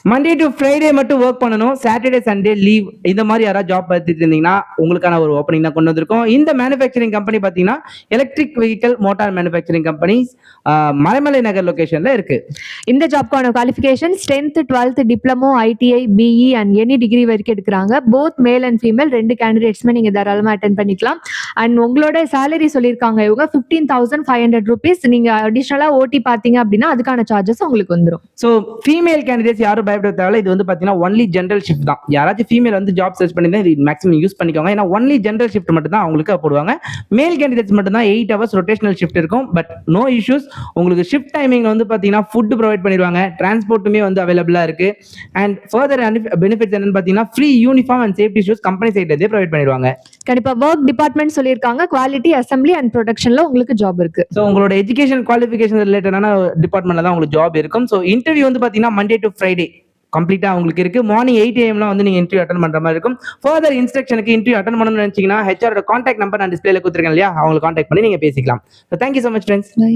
Monday to Friday மட்டும் work பண்ணணும், Saturday Sunday leave. இந்த மாதிரி யாராவது ஜாப் பார்த்துட்டு இருந்தீங்கன்னா உங்களுக்கான ஒரு ஓப்பனிங் தான் கொண்டு வந்திருக்கோம். இந்த மேனுஃபேக்சரிங் கம்பெனி பார்த்தீங்கன்னா electric vehicle motor manufacturing companies Maraimalai Nagar லொகேஷன்ல இருக்கு. இந்த ஜாப்க்கான qualifications 10th 12th diploma, ITI, BE and any degree வரைக்கும் எடுக்கிறாங்க. போத் மேல் அண்ட் ஃபீமேல் 2 கேண்டிடேட்ஸ்மே நீங்க தாராளமா அட்டென்ட் பண்ணிக்கலாம். அண்ட் உங்களோட சேலரி சொல்லியிருக்காங்க இவங்க 15,500 rupees. நீங்க அடிஷனலா ஓடி பார்த்தீங்க அப்படின்னா அதுக்கான சார்ஜஸ் உங்களுக்கு வந்துடும். ஸோ ஃபீமேல் கேண்டிடேட்ஸ் யாரும் பயப்பட தேவையில்ல. இது வந்து பார்த்தீங்கன்னா ஒன்லி ஜென்ரல் ஷிஃப்ட் தான். யாராச்சும் ஃபீமேல் வந்து ஜாப் சர்ச் பண்ணி தான் இது மேக்ஸிமம் யூஸ் பண்ணிக்கோங்க. ஏன்னா ஒன்லி ஜென்ரல் ஷிஃப்ட் மட்டும் தான் அவங்களுக்கு போடுவாங்க. மேல் கேண்டிடேட்ஸ் மட்டும் தான் 8 hours ரொட்டேஷனல் ஷிஃப்ட் இருக்கும். But no issues. உங்களுக்கு ஷிஃப்ட் டைமிங் வந்து பார்த்தீங்கன்னா ஃபுட் ப்ரொவைட் பண்ணிடுவாங்க, டிரான்ஸ்போர்ட்டுமே வந்து அவைலபிளாக இருக்கு. அண்ட் ஃபர்தர் பெனிஃபிட்ஸ் என்னன்னு பார்த்தீங்கன்னா free uniform and safety shoes company சைட்லேருந்தே ப்ரொவைட் பண்ணிடுவாங்க. கண்டிப்பா ஒர்க் டிபார்ட்மெண்ட் சொல்லியிருக்காங்க, குவாலிட்டி, அசம்பிளி அண்ட் ப்ரொடக்ஷன்ல உங்களுக்கு ஜாப் இருக்கு. ஸோ உங்களோட எஜுகேஷன் குவாலிஃபிகேஷன் ரிலேட்டடான டிபார்ட்மெண்ட்ல தான் உங்களுக்கு ஜாப் இருக்கும். ஸோ இன்டர்வியூ வந்து பார்த்தீங்கன்னா மண்டே டு ஃப்ரைடே கம்ப்ளீட்டா உங்களுக்கு இருக்கு. மார்னிங் 8 AM வந்து நீங்க இன்டர்வியூ அட்டன் பண்ற மாதிரி இருக்கும். ஃபர்தர் இன்ஸ்ட்ரக்ஷனுக்கு இன்டர்வியூ அட்டன் பண்ணணும்னு நினைச்சீங்கன்னா ஹெச்ஆரோட கான்டாக்ட் நம்பர் நான் டிஸ்பிளேல கொடுத்துருக்கேன் இல்லையா, அவங்களை கான்டாக்ட் பண்ணி நீங்க பேசிக்கலாம். So thank you so much friends. By.